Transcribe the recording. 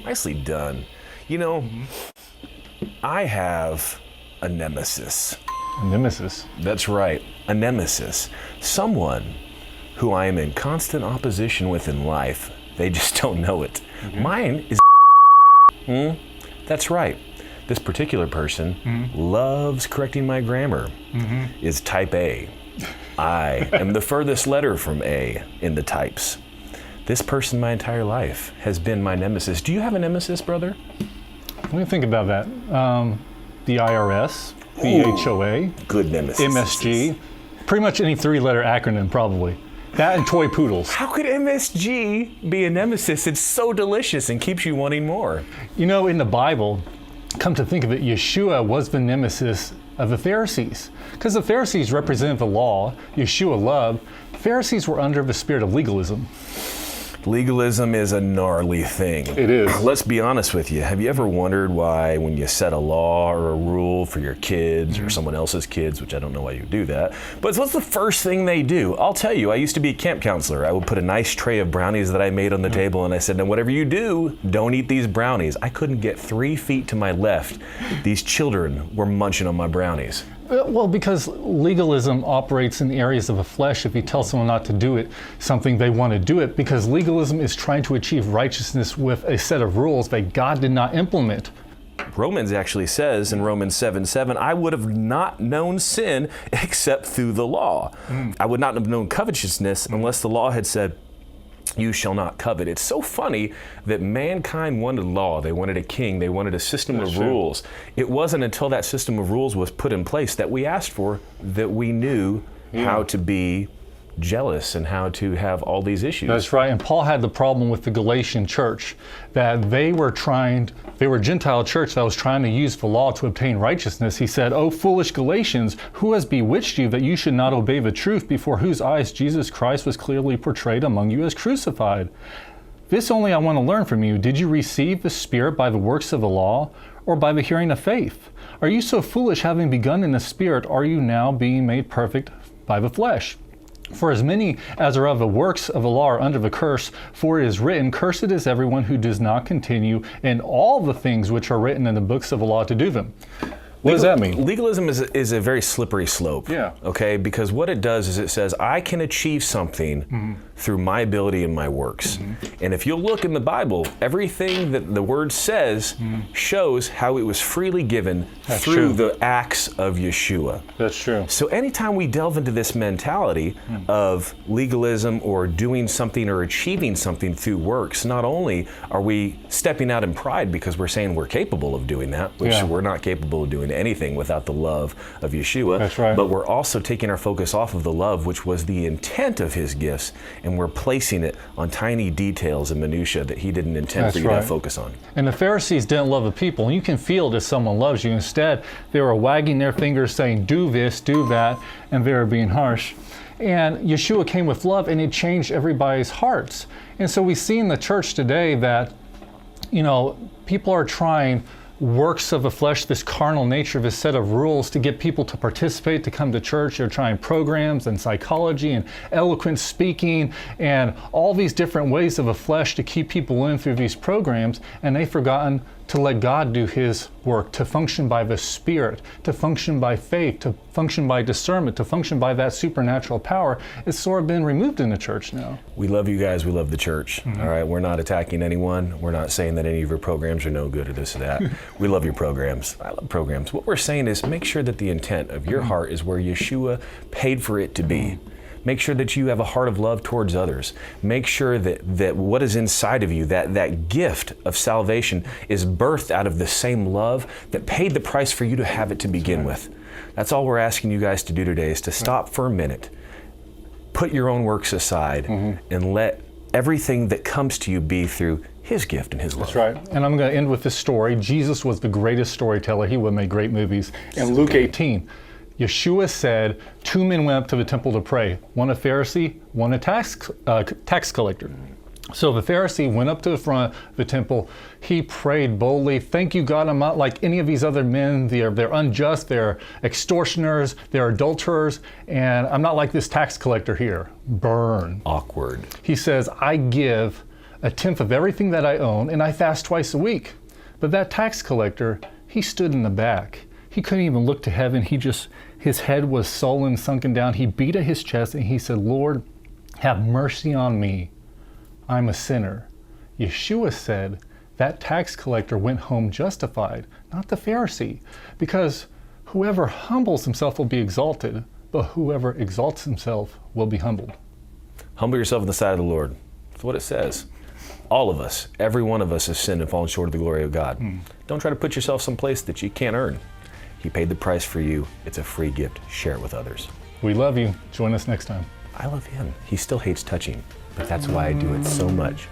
Nicely done. You know, I have a nemesis. A nemesis? That's right, a nemesis. Someone who I am in constant opposition with in life. They just don't know it. Mine is That's right. This particular person loves correcting my grammar, is type A. I am the furthest letter from A in the types. This person my entire life has been my nemesis. Do you have a nemesis, brother? Let me think about that. The IRS, the HOA, good nemesis. MSG, pretty much any three-letter acronym probably. That and toy poodles. How could MSG be a nemesis? It's so delicious and keeps you wanting more. You know, in the Bible, come to think of it, Yeshua was the nemesis of the Pharisees. Because the Pharisees represented the law, Yeshua loved. Pharisees were under the spirit of legalism. Legalism is a gnarly thing. It is. Let's be honest with you. Have you ever wondered why when you set a law or a rule for your kids or someone else's kids, which I don't know why you do that, but what's the first thing they do? I'll tell you, I used to be a camp counselor. I would put a nice tray of brownies that I made on the table and I said, now whatever you do, don't eat these brownies. I couldn't get 3 feet to my left. These children were munching on my brownies. Well, because legalism operates in the areas of the flesh. If you tell someone not to do it, something, they want to do it, because legalism is trying to achieve righteousness with a set of rules that God did not implement. Romans actually says in Romans 7:7, I would have not known sin except through the law. I would not have known covetousness unless the law had said, you shall not covet. It's so funny that mankind wanted law. They wanted a king. They wanted a system of rules. It wasn't until that system of rules was put in place that we asked for, that we knew how to be jealous and how to have all these issues. That's right. And Paul had the problem with the Galatian church, that they were a Gentile church that was trying to use the law to obtain righteousness. He said, "O foolish Galatians, who has bewitched you that you should not obey the truth, before whose eyes Jesus Christ was clearly portrayed among you as crucified? This only I want to learn from you. Did you receive the Spirit by the works of the law, or by the hearing of faith? Are you so foolish, having begun in the Spirit, are you now being made perfect by the flesh? For as many as are of the works of the law are under the curse, for it is written, cursed is everyone who does not continue in all the things which are written in the books of the law to do them." What does that mean? Legalism is a very slippery slope. Yeah. Okay, because what it does is it says, I can achieve something through my ability and my works. And if you'll look in the Bible, everything that the word says shows how it was freely given through the acts of Yeshua. That's true. So anytime we delve into this mentality of legalism or doing something or achieving something through works, not only are we stepping out in pride because we're saying we're capable of doing that, which we're not capable of doing anything without the love of Yeshua. That's right. But we're also taking our focus off of the love, which was the intent of his gifts, and we're placing it on tiny details and minutia that he didn't intend for you to focus on. And the Pharisees didn't love the people. And you can feel it if someone loves you. Instead, they were wagging their fingers saying, do this, do that, and they were being harsh. And Yeshua came with love, and it changed everybody's hearts. And so we see in the church today that, you know, people are trying works of the flesh, this carnal nature, this set of rules to get people to participate, to come to church. They're trying programs and psychology and eloquent speaking and all these different ways of the flesh to keep people in through these programs, and they've forgotten to let God do his work, to function by the Spirit, to function by faith, to function by discernment, to function by that supernatural power. It's sort of been removed in the church now. We love you guys. We love the church. All right. We're not attacking anyone. We're not saying that any of your programs are no good or this or that. We love your programs. I love programs. What we're saying is make sure that the intent of your heart is where Yeshua paid for it to be. Make sure that you have a heart of love towards others. Make sure that what is inside of you, that gift of salvation, is birthed out of the same love that paid the price for you to have it to begin with. That's all we're asking you guys to do today, is to stop for a minute, put your own works aside, and let everything that comes to you be through his gift and his love. That's right. And I'm going to end with this story. Jesus was the greatest storyteller. He would make great movies. In Luke 18, Yeshua said, 2 men went up to the temple to pray, one a Pharisee, one a tax collector. So the Pharisee went up to the front of the temple. He prayed boldly, "Thank you, God, I'm not like any of these other men. They're unjust, they're extortioners, they're adulterers, and I'm not like this tax collector here." Burn. Awkward. He says, "I give 1/10 of everything that I own, and I fast twice a week. But that tax collector, he stood in the back. He couldn't even look to heaven. His head was sullen, sunken down. He beat at his chest and he said, Lord, have mercy on me. I'm a sinner. Yeshua said that tax collector went home justified, not the Pharisee, because whoever humbles himself will be exalted, but whoever exalts himself will be humbled. Humble yourself in the sight of the Lord. That's what it says. All of us, every one of us has sinned and fallen short of the glory of God. Don't try to put yourself someplace that you can't earn. He paid the price for you. It's a free gift. Share it with others. We love you. Join us next time. I love him. He still hates touching, but that's why I do it so much.